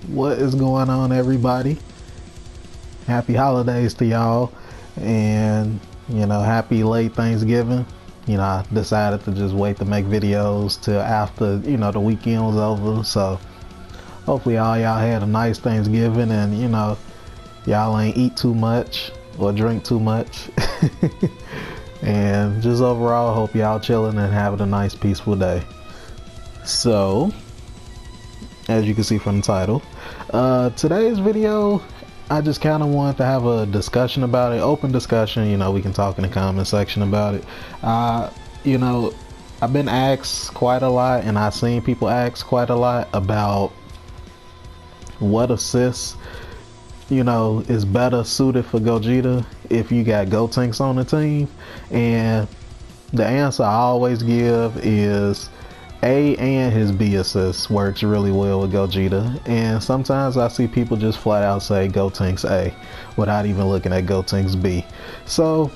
What is going on, everybody? Happy holidays to y'all, and happy late Thanksgiving. I decided to just wait to make videos till after the weekend was over, so hopefully all y'all had a nice Thanksgiving, and y'all ain't eat too much or drink too much. And just overall, hope y'all chilling and having a nice peaceful day. So as you can see from the title, today's video, I just kind of wanted to have a discussion about it, open discussion. We can talk in the comment section about it. I've been asked quite a lot, and I've seen people ask quite a lot about what assists is better suited for Gogeta if you got Gotenks on the team. And the answer I always give is A and his B assist works really well with Gogeta, and sometimes I see people just flat out say Gotenks A without even looking at Gotenks B. So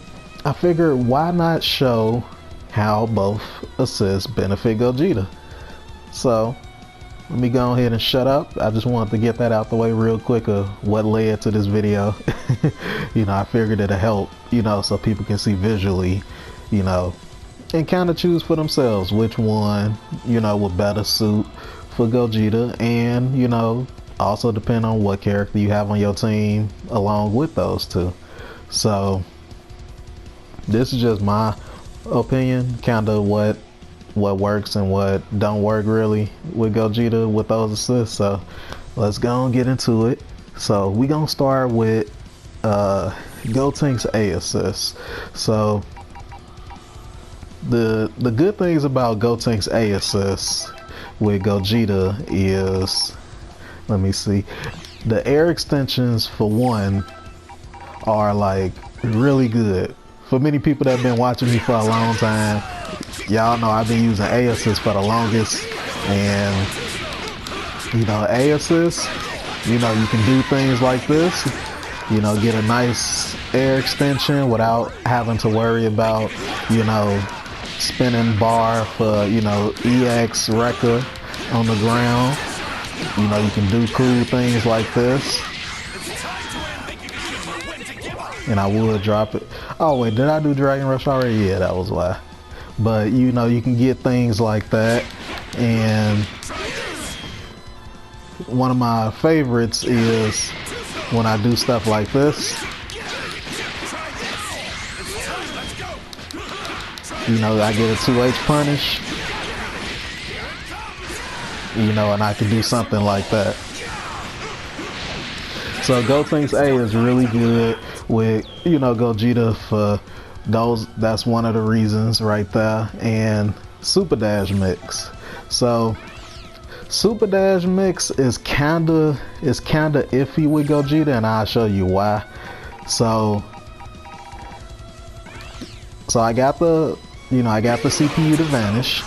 I figured, why not show how both assists benefit Gogeta? So let me go ahead and shut up. I just wanted to get that out the way real quick of what led to this video. I figured it'll help, so people can see visually, and kind of choose for themselves which one would better suit for Gogeta, and also depend on what character you have on your team along with those two. So this is just my opinion, kind of what works and what don't work really with Gogeta with those assists. So let's go and get into it. So we gonna start with Gotenks A assists. So the good things about Gotenks A assists with Gogeta is, let me see, the air extensions for one are like really good. For many people that have been watching me for a long time, y'all know I've been using A assist for the longest, and A assist, you can do things like this, get a nice air extension without having to worry about spinning bar for EX Wrecker on the ground. You can do cool things like this, and I would drop it. Oh wait, did I do Dragon Rush already? Yeah, that was why. But you can get things like that. And one of my favorites is when I do stuff like this. I get a 2H punish, and I can do something like that. So Gotenks A is really good with Gogeta for those. That's one of the reasons right there. And Super Dash Mix. So Super Dash Mix is kinda iffy with Gogeta, and I'll show you why. So I got the CPU to vanish.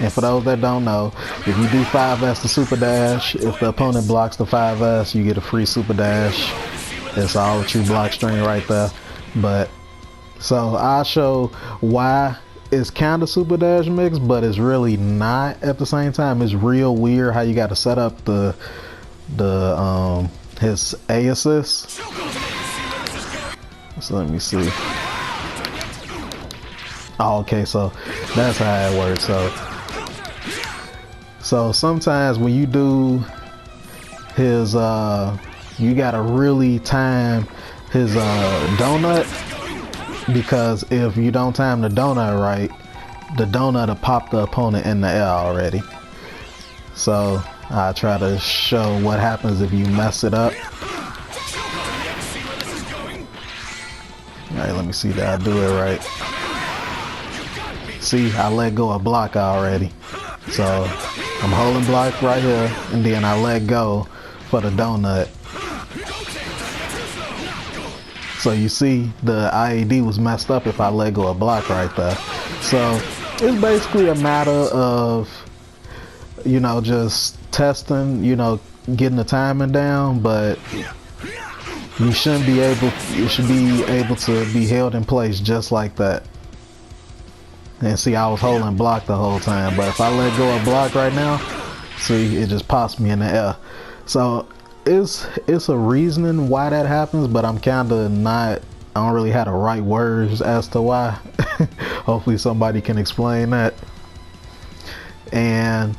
And for those that don't know, if you do 5S to Super Dash, if the opponent blocks the 5S, you get a free Super Dash. It's all a true Blockstring right there. But so I'll show why it's kind of Super Dash Mix, but it's really not at the same time. It's real weird how you got to set up his A assist. So let me see. Oh, okay, so that's how it works. So sometimes when you do his you gotta really time his donut, because if you don't time the donut right, the donut will pop the opponent in the air already. So I try to show what happens if you mess it up. Alright, let me see that I do it right. See, I let go of block already. So I'm holding block right here, and then I let go for the donut. So you see the IAD was messed up if I let go of block right there. So it's basically a matter of just testing, getting the timing down, but you should be able to be held in place just like that. And see, I was holding block the whole time, but if I let go of block right now, see, it just pops me in the air. So it's a reasoning why that happens, but I'm kind of not, I don't really have the right words as to why. Hopefully somebody can explain that. And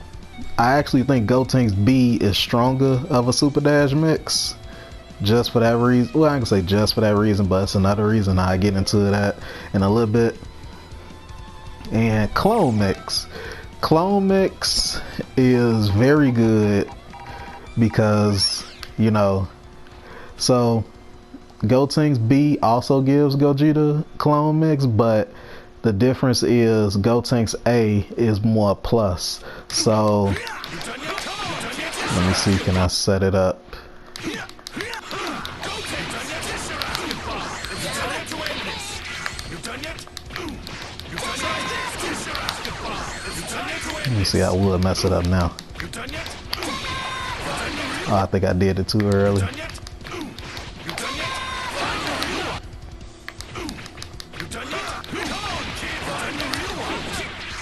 I actually think Gotenks B is stronger of a super dash mix, just for that reason. Well, I can say just for that reason, but it's another reason. I'll get into that in a little bit. And clone mix is very good because, you know, so Gotenks B also gives Gogeta clone mix, but the difference is Gotenks A is more plus. So let me see, can I set it up? Let me see, I would mess it up now. Oh, I think I did it too early.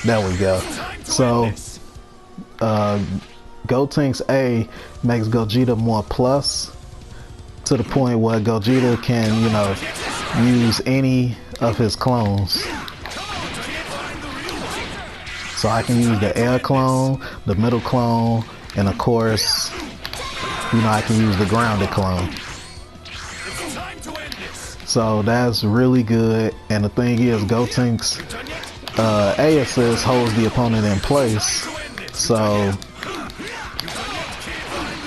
There we go. So Gotenks A makes Gogeta more plus, to the point where Gogeta can, you know, use any of his clones. So I can use the air clone, the middle clone, and of course, you know, I can use the grounded clone. So that's really good. And the thing is, Gotenks A assist holds the opponent in place. So,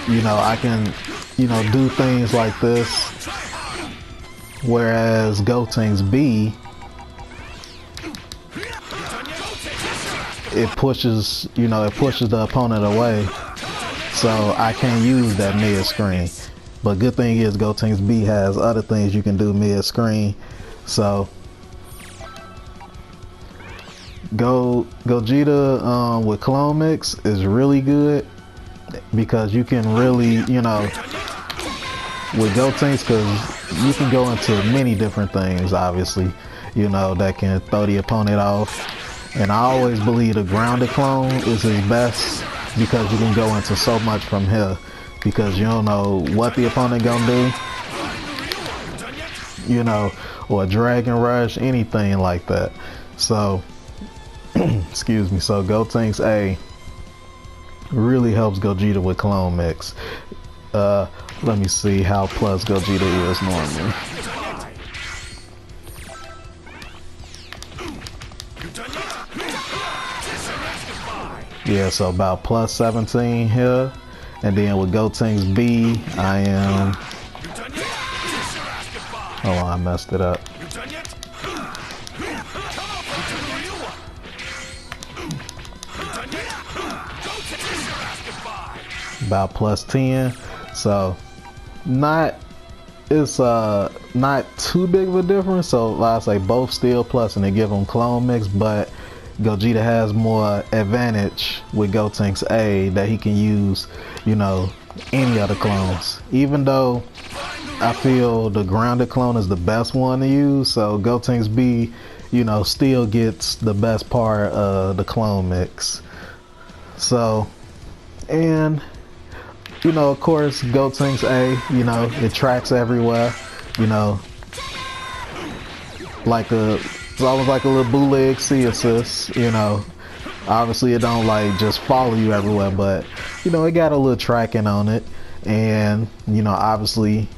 you know, I can, you know, do things like this. Whereas Gotenks B, it pushes, you know, it pushes the opponent away, so I can't use that mid screen. But good thing is Gotenks B has other things you can do mid screen. So Gogeta with clone mix is really good because you can really, you know, with Gotenks, because you can go into many different things, obviously, you know, that can throw the opponent off. And I always believe the grounded clone is his best because you can go into so much from here, because you don't know what the opponent gonna do, you know, or Dragon Rush, anything like that. So excuse me. So Gotenks A really helps Gogeta with clone mix. Let me see how plus Gogeta is normally. Yeah, so about plus 17 here. And then with Gotenks B, I am... Oh, I messed it up. About plus 10. So it's not too big of a difference. So like I say, both still plus and they give them clone mix, but Gogeta has more advantage with Gotenks A that he can use, you know, any other clones. Even though I feel the grounded clone is the best one to use, so Gotenks B, you know, still gets the best part of the clone mix. So, and you know, of course, Gotenks A, you know, it tracks everywhere, you know, like it's almost like a little bootleg C assist, you know. Obviously it don't like just follow you everywhere, but you know, it got a little tracking on it. And you know, obviously,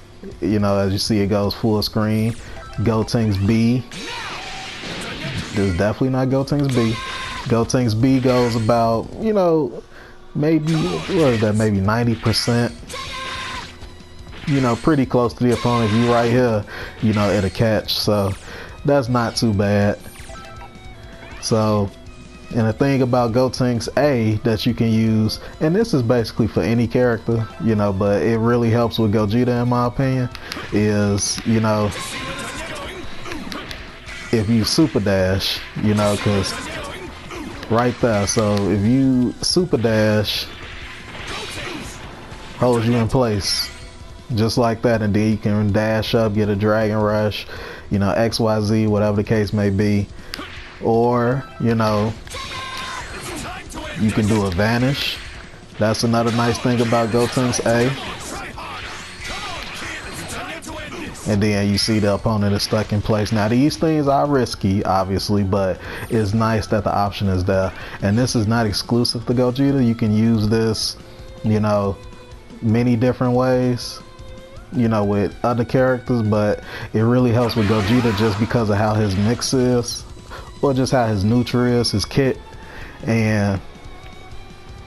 you know, as you see, it goes full screen. Gotenks B, this is definitely not Gotenks B. Gotenks B goes about, you know, maybe, what is that, maybe 90%, you know, pretty close to the opponent. If you right here, you know, it'll catch, so that's not too bad. So, and the thing about Gotenks A that you can use, and this is basically for any character, you know, but it really helps with Gogeta in my opinion, is, you know, if you super dash, you know, because right there, so if you super dash, holds you in place just like that, and then you can dash up, get a Dragon Rush, you know, XYZ, whatever the case may be. Or, you know, you can do a vanish, That's another nice thing about Gotenks A. And then you see the opponent is stuck in place. Now these things are risky, obviously, but it's nice that the option is there. And this is not exclusive to Gogeta. You can use this, you know, many different ways, you know, with other characters, but it really helps with Gogeta just because of how his mix is, or just how his neutral is, his kit. And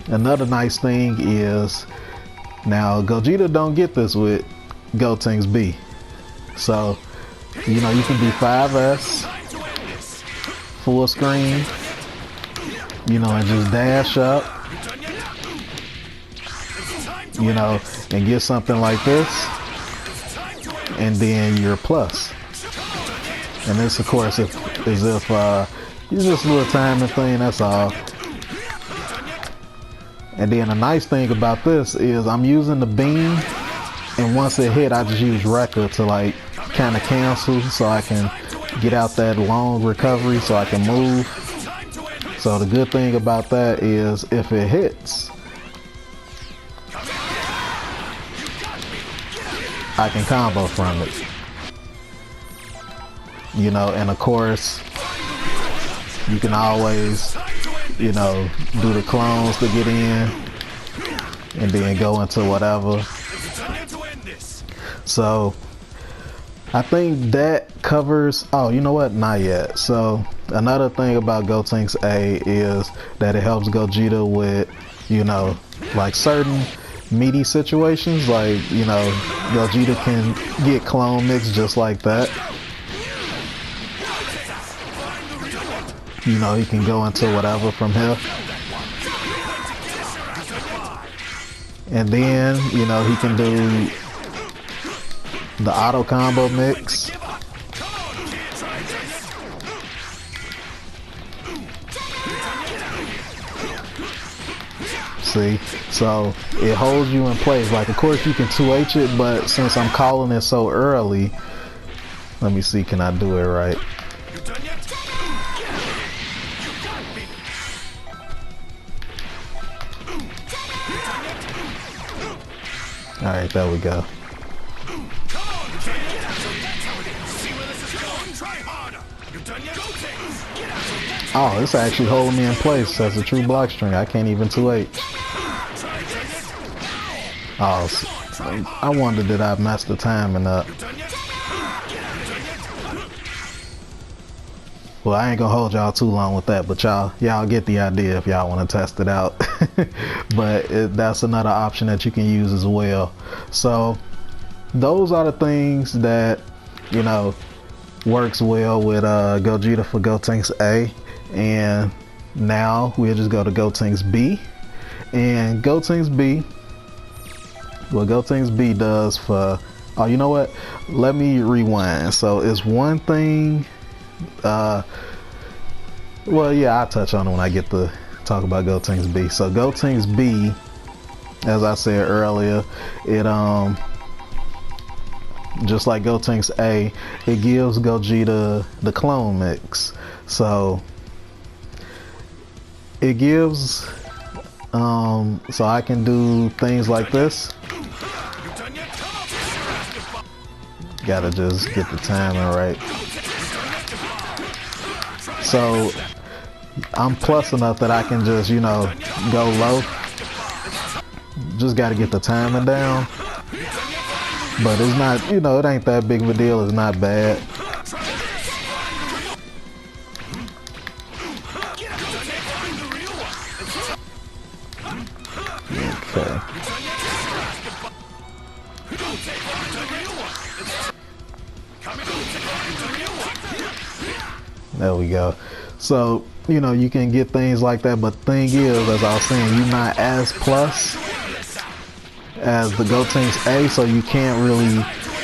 another nice thing is, now Gogeta don't get this with Gotenks B. So, you know, you can do 5S, full screen, you know, and just dash up, you know, and get something like this, and then your plus. And this, of course, is if it's just a little timing thing, that's all. And then the nice thing about this is I'm using the beam, and once it hit, I just use Rekka to like kind of cancel so I can get out that long recovery so I can move. So the good thing about that is if it hits, I can combo from it. You know, and of course, you can always, you know, do the clones to get in and then go into whatever. So I think that covers, oh, you know what, not yet. So another thing about Gotenks A is that it helps Gogeta with, you know, like certain meaty situations, like, you know, Gogeta can get clone mix just like that. You know, he can go into whatever from here. And then, you know, he can do the auto combo mix. See, so it holds you in place. Like, of course you can 2H it, but since I'm calling it so early, let me see, can I do it right? All right, there we go. Oh, it's actually holding me in place as a true Blockstring. I can't even 2H. Oh, I wondered did I mess the timing up. Well, I ain't gonna hold y'all too long with that, but y'all get the idea if y'all want to test it out. But that's another option that you can use as well. So those are the things that, you know, works well with Gogeta for Gotenks A. And now we'll just go to Gotenks B. And Gotenks B, what Gotenks B does for, oh, you know what, let me rewind. So it's one thing, well, yeah, I'll touch on it when I get to talk about Gotenks B. So Gotenks B, as I said earlier, it just like Gotenks A, it gives Gogeta the clone mix. So it gives, so I can do things like this. Gotta just get the timing right. So I'm plus enough that I can just, you know, go low. Just gotta get the timing down. But it's not, you know, it ain't that big of a deal. It's not bad. Okay. There we go. So, you know, you can get things like that, but the thing is, as I was saying, you're not as plus as the Gotenks A, so you can't really,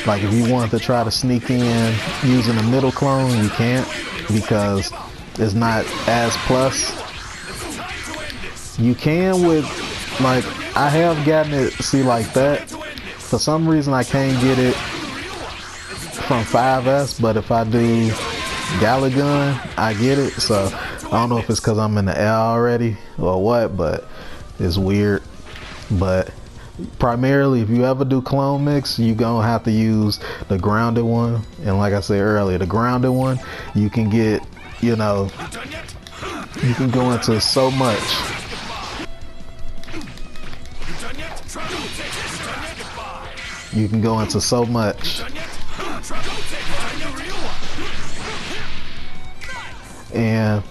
like, if you wanted to try to sneak in using a middle clone, you can't, because it's not as plus. You can with, like, I have gotten it, see, like that. For some reason I can't get it from 5S, but if I do Galagun, I get it. So I don't know if it's because I'm in the air already or what, but it's weird. But primarily, if you ever do clone mix, you gonna have to use the grounded one. And like I said earlier, the grounded one, you can get, you know, you can go into so much. You can go into so much. And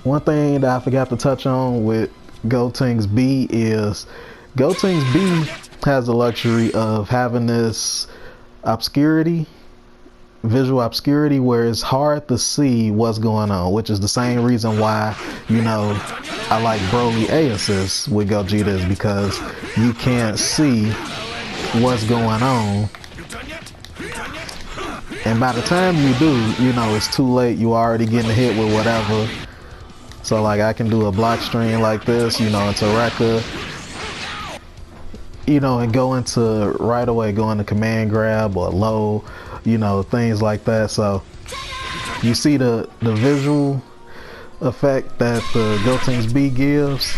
one thing that I forgot to touch on with Gotenks B is Gotenks B has the luxury of having this obscurity, visual obscurity, where it's hard to see what's going on, which is the same reason why, you know, I like Broly A assists with Gogeta, is because you can't see what's going on. And by the time you do, you know, it's too late. You already getting hit with whatever. So like I can do a Blockstring like this, you know, into Rekka, you know, and go into right away, go into command grab or low, you know, things like that. So you see the visual effect that the Gotenks B gives,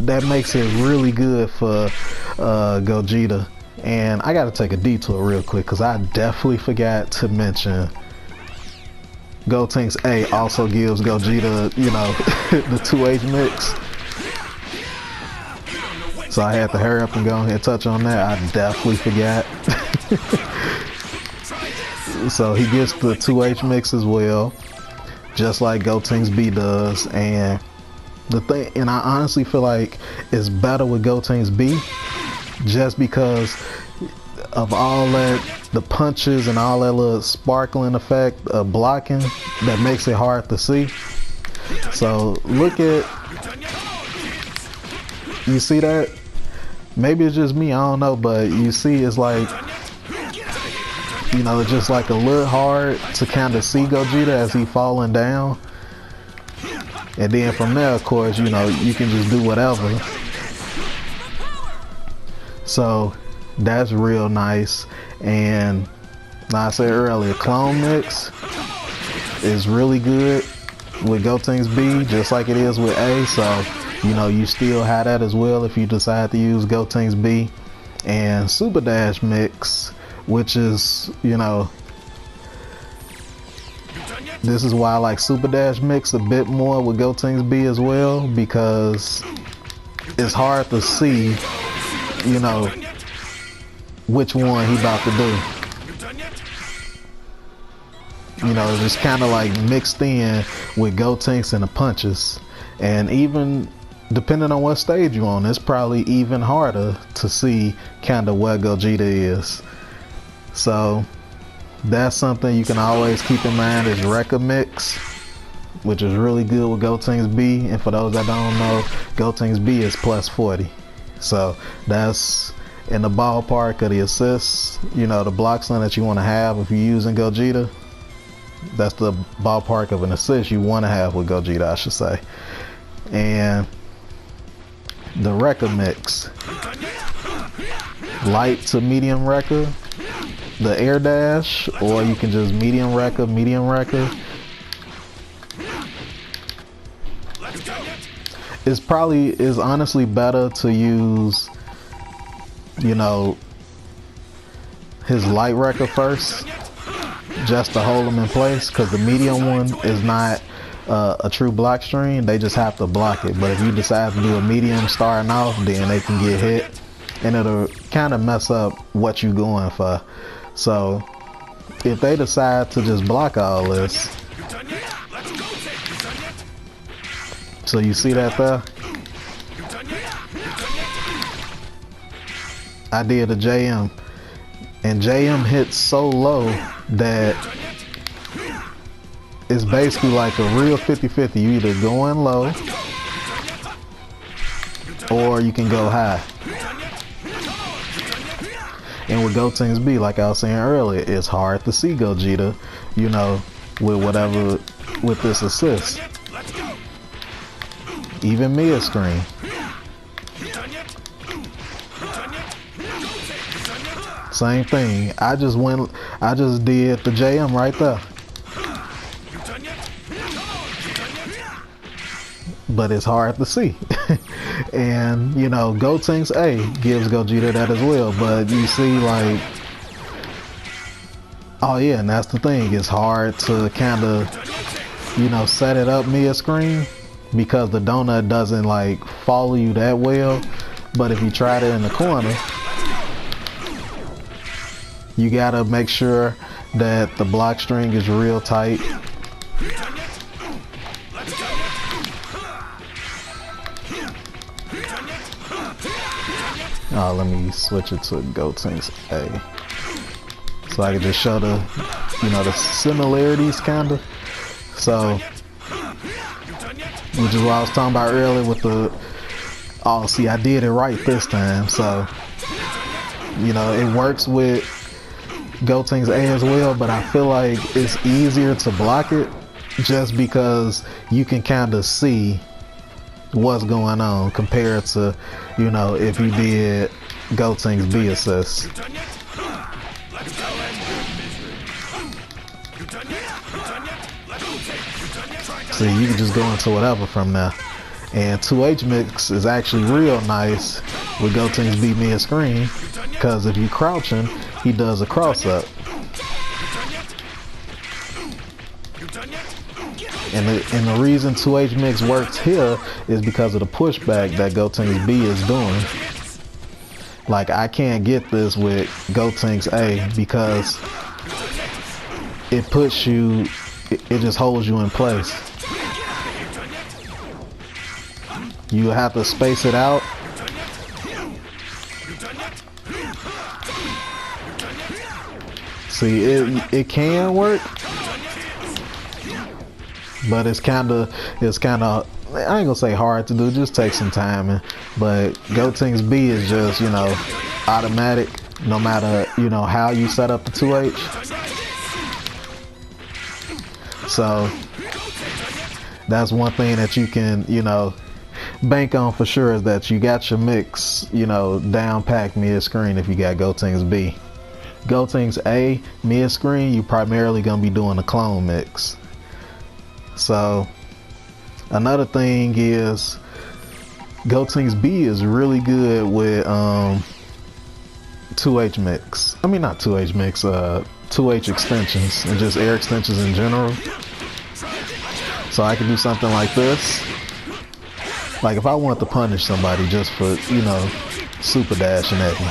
that makes it really good for Gogeta. And I gotta take a detour real quick because I definitely forgot to mention Gotenks A also gives Gogeta, you know, the 2H mix. So I had to hurry up and go ahead and touch on that. I definitely forgot. So he gets the 2H mix as well, just like Gotenks B does. And the thing, and I honestly feel like it's better with Gotenks B, just because of all that, the punches and all that little sparkling effect of blocking that makes it hard to see. So look at, you see that? Maybe it's just me, I don't know, but you see it's like, you know, it's just like a little hard to kind of see Gogeta as he falling down. And then from there, of course, you know, you can just do whatever. So that's real nice. And like I said earlier, clone mix is really good with Gotenks B, just like it is with A. So, you know, you still have that as well if you decide to use Gotenks B. And Super Dash mix, which is, you know, this is why I like Super Dash mix a bit more with Gotenks B as well, because it's hard to see, you know, which one he about to do. You know, it's just kind of like mixed in with Gotenks and the punches. And even depending on what stage you're on, it's probably even harder to see kind of where Gogeta is. So that's something you can always keep in mind, is Rekka mix, which is really good with Gotenks B. And for those that don't know, Gotenks B is plus 40. So that's in the ballpark of the assists, you know, the blocks that you want to have if you're using Gogeta. That's the ballpark of an assist you want to have with Gogeta, I should say. And the Rekka mix, light to medium Rekka, the air dash, or you can just medium Rekka. It's probably, is honestly better to use, you know, his light Rekka first, just to hold them in place, because the medium one is not a true Blockstring. They just have to block it. But if you decide to do a medium starting off, then they can get hit, and it'll kind of mess up what you're going for. So if they decide to just block all this, so you see that there? I did a JM, and JM hits so low that it's basically like a real 50-50. You either going low or you can go high. And with Gotenks B, like I was saying earlier, it's hard to see Gogeta, you know, with whatever, with this assist. Even mid-screen. Same thing. I just did the JM right there. But it's hard to see. And you know, Gotenks A gives Gogeta that as well. But you see, like, oh yeah, and that's the thing. It's hard to kind of, you know, set it up mid-screen because the donut doesn't like follow you that well. But if you try it in the corner, you gotta make sure that the block string is real tight. Oh, let me switch it to Gotenks A, so I can just show the, you know, the similarities kinda. So, which is what I was talking about earlier with the, oh, see, I did it right this time. So, you know, it works with Gotenks A as well, but I feel like it's easier to block it just because you can kind of see what's going on compared to, you know, if you did Gotenks B assist. So you can just go into whatever from there. And 2H mix is actually real nice with Gotenks B mid screen, because if you crouching, he does a cross up. And the reason 2H mix works here is because of the pushback that Gotenks B is doing. Like, I can't get this with Gotenks A because it puts you, it just holds you in place. You have to space it out. See, it can work, but it's kind of, I ain't gonna say hard to do, just take some time. But Gotenks B is just, you know, automatic no matter, you know, how you set up the 2H. So that's one thing that you can, you know, bank on for sure, is that you got your mix, you know, down packed mid screen if you got Gotenks B. Gotenks A mid screen, you primarily gonna be doing a clone mix. So another thing is Gotenks B is really good with 2H mix. I mean, not 2H mix, 2H extensions and just air extensions in general. So I can do something like this. Like if I want to punish somebody just for, you know, super dashing at me,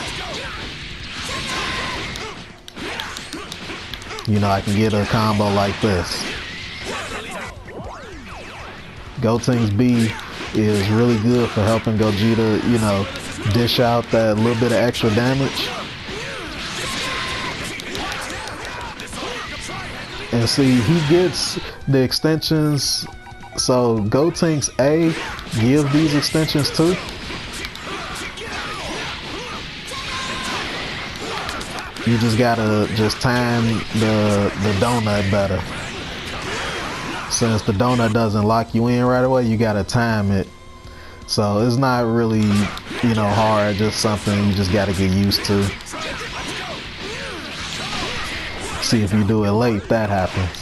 you know, I can get a combo like this. Gotenks B is really good for helping Gogeta, you know, dish out that little bit of extra damage. And see, he gets the extensions. So Gotenks A gives these extensions too. You just gotta just time the donut better. Since the donut doesn't lock you in right away, you gotta time it. So it's not really, you know, hard, just something you just gotta get used to. See, if you do it late, that happens.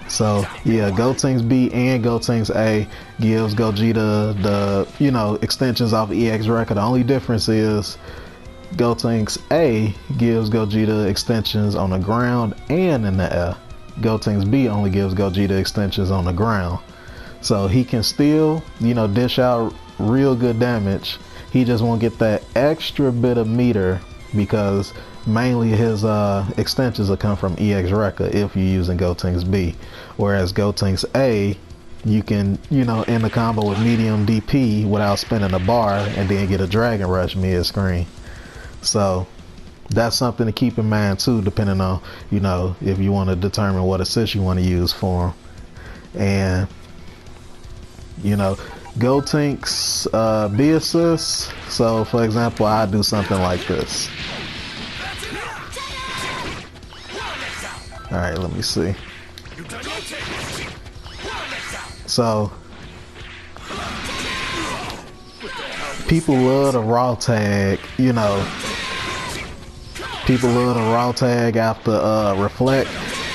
So yeah, Gotenks B and Gotenks A gives Gogeta the, you know, extensions off EX record. The only difference is Gotenks A gives Gogeta extensions on the ground and in the air. Gotenks B only gives Gogeta extensions on the ground. So he can still, you know, dish out real good damage. He just won't get that extra bit of meter because mainly his extensions will come from EX record if you're using Gotenks B. Whereas Gotenks A, you can, you know, end the combo with medium DP without spinning a bar and then get a Dragon Rush mid-screen. So that's something to keep in mind too, depending on, you know, if you want to determine what assist you want to use for him. And, you know, Gotenks B assist. So for example, I do something like this. All right, let me see. So people love the raw tag, you know, People love to raw tag after reflect.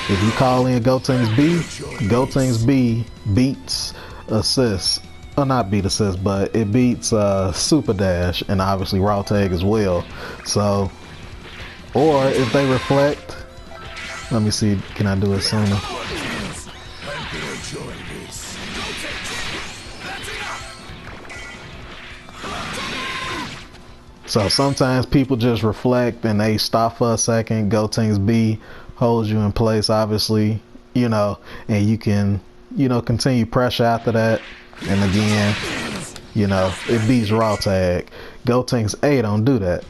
If you call in Gotenks B beats assist. Well, not beat assist, but it beats super dash and obviously raw tag as well. So, or if they reflect, let me see, can I do it sooner? So sometimes people just reflect and they stop for a second. Gotenks B holds you in place, obviously, you know, and you can, you know, continue pressure after that. And again, you know, it beats raw tag. Gotenks A don't do that.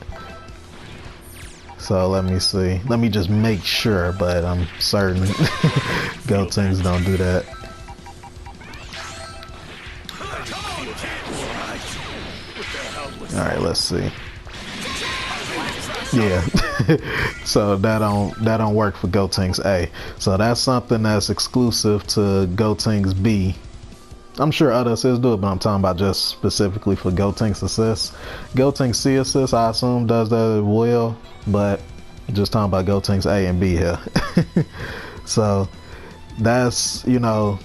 So let me see. Let me just make sure, but I'm certain Gotenks don't do that. All right, let's see. Yeah, so that don't work for Gotenks A. So that's something that's exclusive to Gotenks B. I'm sure other assists do it, but I'm talking about just specifically for Gotenks assists. Gotenks C assist, I assume, does that as well, but just talking about Gotenks A and B here. So that's, you know,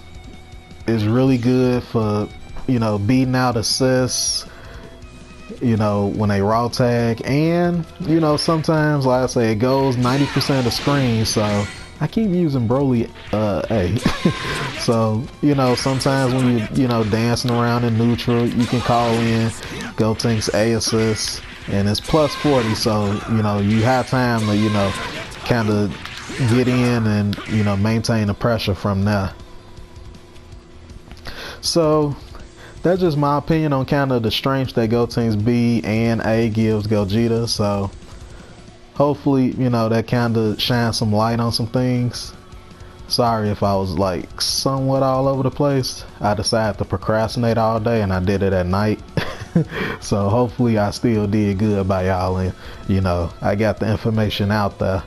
is really good for, you know, beating out assists, you know, when they raw tag, and, you know, sometimes, like I say, it goes 90% of the screen, so I keep using Broly A. So, you know, sometimes when you know, dancing around in neutral, you can call in Gotenks A assist, and it's plus 40, so, you know, you have time to, you know, kind of get in and, you know, maintain the pressure from there. So that's just my opinion on kind of the strengths that Gotenks B and A gives Gogeta. So hopefully, you know, that kind of shines some light on some things. Sorry if I was like somewhat all over the place. I decided to procrastinate all day and I did it at night. So hopefully I still did good by y'all, and, you know, I got the information out there.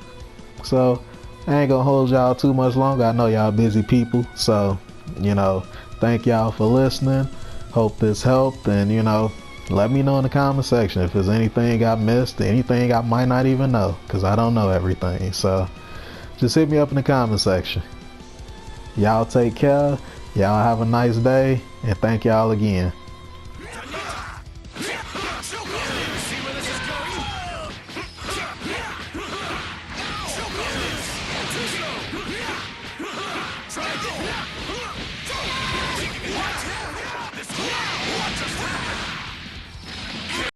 So I ain't gonna hold y'all too much longer. I know y'all busy people. So, you know, thank y'all for listening. Hope this helped, and, you know, let me know in the comment section if there's anything I missed, anything I might not even know, because I don't know everything. So just hit me up in the comment section. Y'all take care. Y'all have a nice day, and thank y'all again.